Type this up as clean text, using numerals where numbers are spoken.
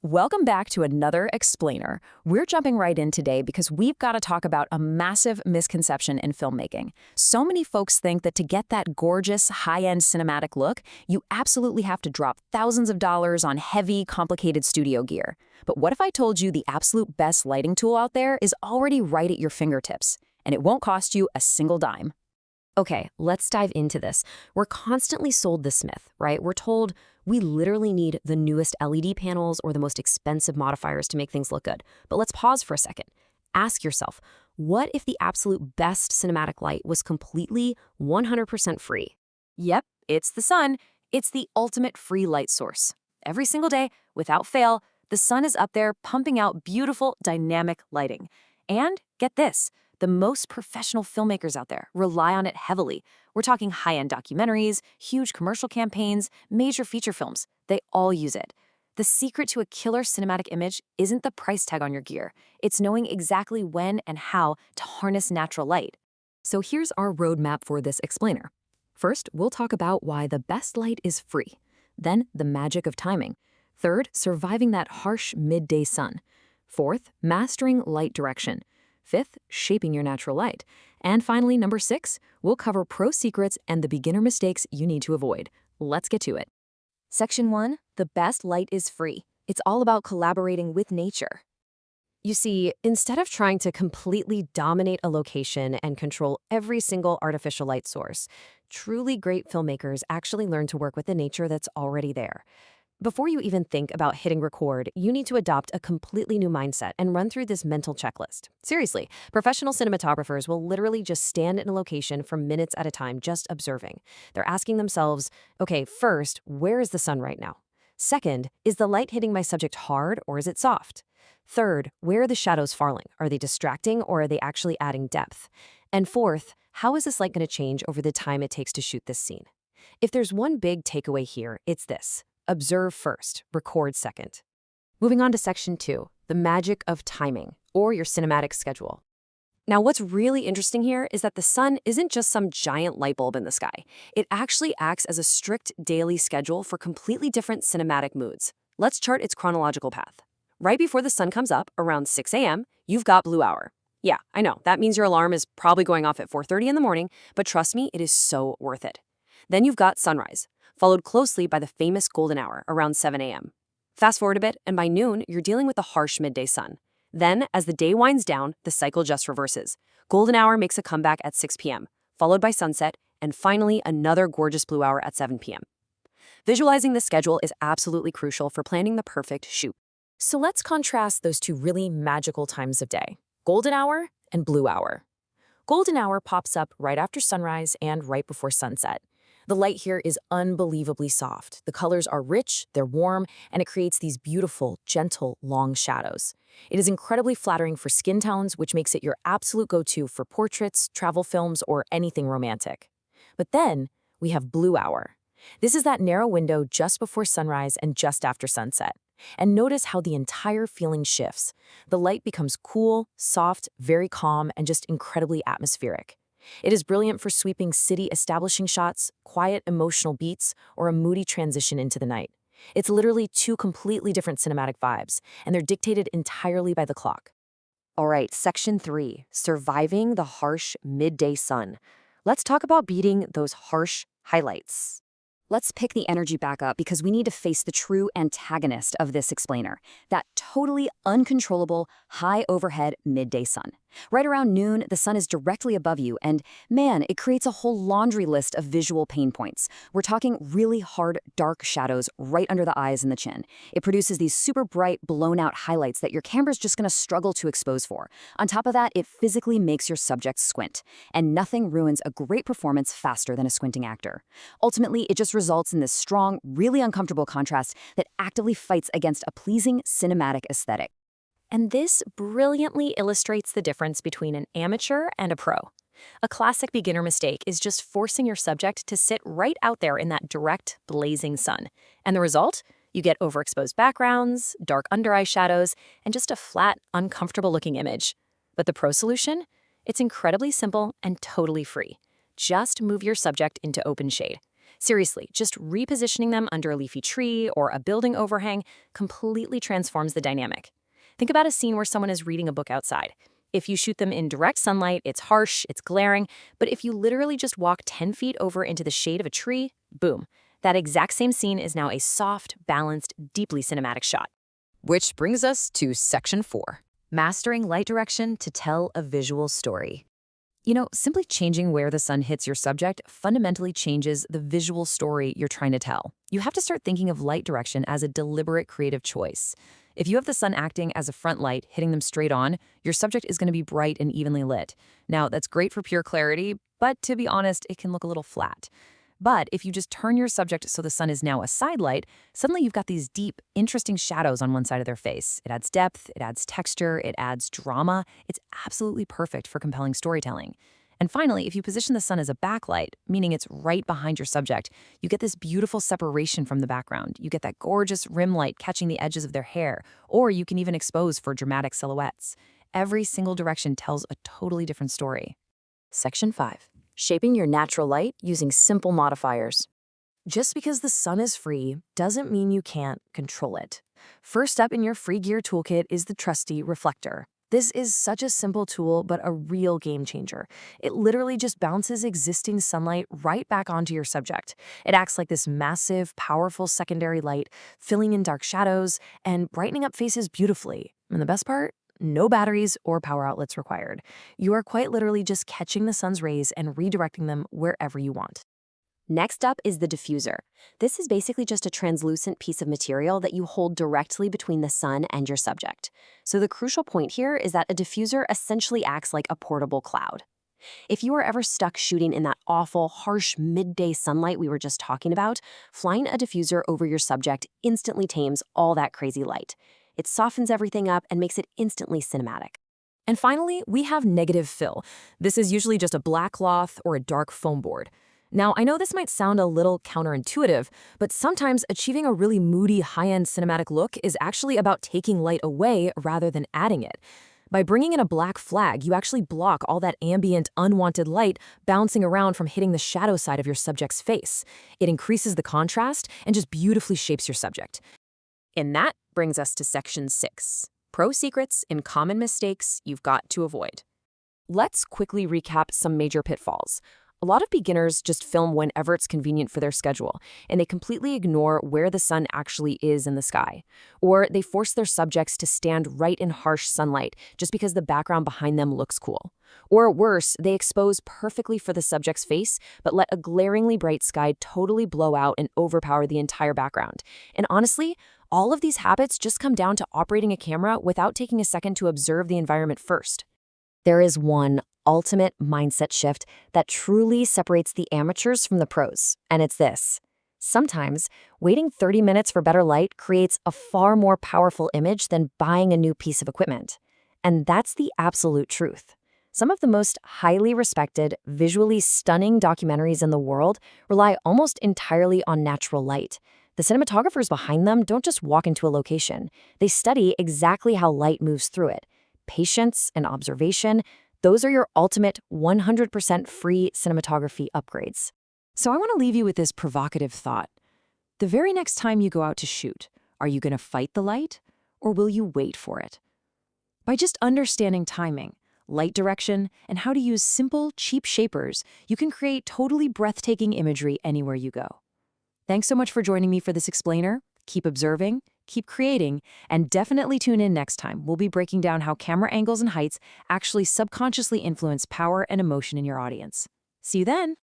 Welcome back to another explainer. We're jumping right in today because we've got to talk about a massive misconception in filmmaking. So many folks think that to get that gorgeous, high-end cinematic look, you absolutely have to drop thousands of dollars on heavy, complicated studio gear. But what if I told you the absolute best lighting tool out there is already right at your fingertips, and it won't cost you a single dime? Okay, let's dive into this. We're constantly sold this myth, right? We're told we literally need the newest LED panels or the most expensive modifiers to make things look good. But let's pause for a second. Ask yourself, what if the absolute best cinematic light was completely 100% free? Yep, it's the sun. It's the ultimate free light source. Every single day, without fail, the sun is up there pumping out beautiful, dynamic lighting. And get this, the most professional filmmakers out there rely on it heavily. We're talking high-end documentaries, huge commercial campaigns, major feature films. They all use it. The secret to a killer cinematic image isn't the price tag on your gear. It's knowing exactly when and how to harness natural light. So here's our roadmap for this explainer. First, we'll talk about why the best light is free. Then, the magic of timing. Third, surviving that harsh midday sun. Fourth, mastering light direction. Fifth, shaping your natural light. And finally, number 6, we'll cover pro secrets and the beginner mistakes you need to avoid. Let's get to it. Section 1, the best light is free. It's all about collaborating with nature. You see, instead of trying to completely dominate a location and control every single artificial light source, truly great filmmakers actually learn to work with the nature that's already there. Before you even think about hitting record, you need to adopt a completely new mindset and run through this mental checklist. Seriously, professional cinematographers will literally just stand in a location for minutes at a time just observing. They're asking themselves, okay, first, where is the sun right now? Second, is the light hitting my subject hard or is it soft? Third, where are the shadows falling? Are they distracting or are they actually adding depth? And fourth, how is this light going to change over the time it takes to shoot this scene? If there's one big takeaway here, it's this. Observe first, record second. Moving on to section 2, the magic of timing, or your cinematic schedule. Now, what's really interesting here is that the sun isn't just some giant light bulb in the sky. It actually acts as a strict daily schedule for completely different cinematic moods. Let's chart its chronological path. Right before the sun comes up, around 6 a.m., you've got blue hour. Yeah, I know, that means your alarm is probably going off at 4:30 in the morning, but trust me, it is so worth it. Then you've got sunrise, followed closely by the famous golden hour around 7 a.m. Fast forward a bit, and by noon, you're dealing with the harsh midday sun. Then, as the day winds down, the cycle just reverses. Golden hour makes a comeback at 6 p.m., followed by sunset, and finally another gorgeous blue hour at 7 p.m. Visualizing this schedule is absolutely crucial for planning the perfect shoot. So let's contrast those two really magical times of day, golden hour and blue hour. Golden hour pops up right after sunrise and right before sunset. The light here is unbelievably soft. The colors are rich, they're warm, and it creates these beautiful, gentle, long shadows. It is incredibly flattering for skin tones, which makes it your absolute go-to for portraits, travel films, or anything romantic. But then we have blue hour. This is that narrow window just before sunrise and just after sunset. And notice how the entire feeling shifts. The light becomes cool, soft, very calm, and just incredibly atmospheric. It is brilliant for sweeping city establishing shots, quiet emotional beats, or a moody transition into the night. It's literally two completely different cinematic vibes, and they're dictated entirely by the clock. All right, section 3, surviving the harsh midday sun. Let's talk about beating those harsh highlights. Let's pick the energy back up because we need to face the true antagonist of this explainer, that totally uncontrollable, high overhead midday sun. Right around noon, the sun is directly above you, and man, it creates a whole laundry list of visual pain points. We're talking really hard, dark shadows right under the eyes and the chin. It produces these super bright, blown-out highlights that your camera's just going to struggle to expose for. On top of that, it physically makes your subject squint, and nothing ruins a great performance faster than a squinting actor. Ultimately, it just results in this strong, really uncomfortable contrast that actively fights against a pleasing cinematic aesthetic. And this brilliantly illustrates the difference between an amateur and a pro. A classic beginner mistake is just forcing your subject to sit right out there in that direct, blazing sun. And the result? You get overexposed backgrounds, dark under-eye shadows, and just a flat, uncomfortable-looking image. But the pro solution? It's incredibly simple and totally free. Just move your subject into open shade. Seriously, just repositioning them under a leafy tree or a building overhang completely transforms the dynamic. Think about a scene where someone is reading a book outside. If you shoot them in direct sunlight, it's harsh, it's glaring, but if you literally just walk 10 feet over into the shade of a tree, boom, that exact same scene is now a soft, balanced, deeply cinematic shot. Which brings us to section 4. Mastering light direction to tell a visual story. Simply changing where the sun hits your subject fundamentally changes the visual story you're trying to tell. You have to start thinking of light direction as a deliberate creative choice. If you have the sun acting as a front light, hitting them straight on, your subject is going to be bright and evenly lit. Now, that's great for pure clarity, but to be honest, it can look a little flat. But if you just turn your subject so the sun is now a side light, suddenly you've got these deep, interesting shadows on one side of their face. It adds depth, it adds texture, it adds drama. It's absolutely perfect for compelling storytelling. And finally, if you position the sun as a backlight, meaning it's right behind your subject, you get this beautiful separation from the background. You get that gorgeous rim light catching the edges of their hair, or you can even expose for dramatic silhouettes. Every single direction tells a totally different story. Section 5. Shaping your natural light using simple modifiers. Just because the sun is free doesn't mean you can't control it. First up in your free gear toolkit is the trusty reflector. This is such a simple tool, but a real game changer. It literally just bounces existing sunlight right back onto your subject. It acts like this massive, powerful secondary light, filling in dark shadows and brightening up faces beautifully. And the best part? No batteries or power outlets required. You are quite literally just catching the sun's rays and redirecting them wherever you want. Next up is the diffuser. This is basically just a translucent piece of material that you hold directly between the sun and your subject. So the crucial point here is that a diffuser essentially acts like a portable cloud. If you are ever stuck shooting in that awful, harsh midday sunlight we were just talking about, flying a diffuser over your subject instantly tames all that crazy light. It softens everything up and makes it instantly cinematic. And finally, we have negative fill. This is usually just a black cloth or a dark foam board. Now, I know this might sound a little counterintuitive, but sometimes achieving a really moody, high-end cinematic look is actually about taking light away rather than adding it. By bringing in a black flag, you actually block all that ambient, unwanted light bouncing around from hitting the shadow side of your subject's face. It increases the contrast and just beautifully shapes your subject. And that brings us to section 6, pro secrets and common mistakes you've got to avoid. Let's quickly recap some major pitfalls. A lot of beginners just film whenever it's convenient for their schedule, and they completely ignore where the sun actually is in the sky. Or they force their subjects to stand right in harsh sunlight just because the background behind them looks cool. Or worse, they expose perfectly for the subject's face, but let a glaringly bright sky totally blow out and overpower the entire background. And honestly, all of these habits just come down to operating a camera without taking a second to observe the environment first. There is one ultimate mindset shift that truly separates the amateurs from the pros, and it's this. Sometimes, waiting 30 minutes for better light creates a far more powerful image than buying a new piece of equipment. And that's the absolute truth. Some of the most highly respected, visually stunning documentaries in the world rely almost entirely on natural light. The cinematographers behind them don't just walk into a location. They study exactly how light moves through it. Patience and observation, those are your ultimate 100% free cinematography upgrades. So I want to leave you with this provocative thought. The very next time you go out to shoot, are you going to fight the light, or will you wait for it? By just understanding timing, light direction, and how to use simple, cheap shapers, you can create totally breathtaking imagery anywhere you go. Thanks so much for joining me for this explainer. Keep observing, keep creating, and definitely tune in next time. We'll be breaking down how camera angles and heights actually subconsciously influence power and emotion in your audience. See you then!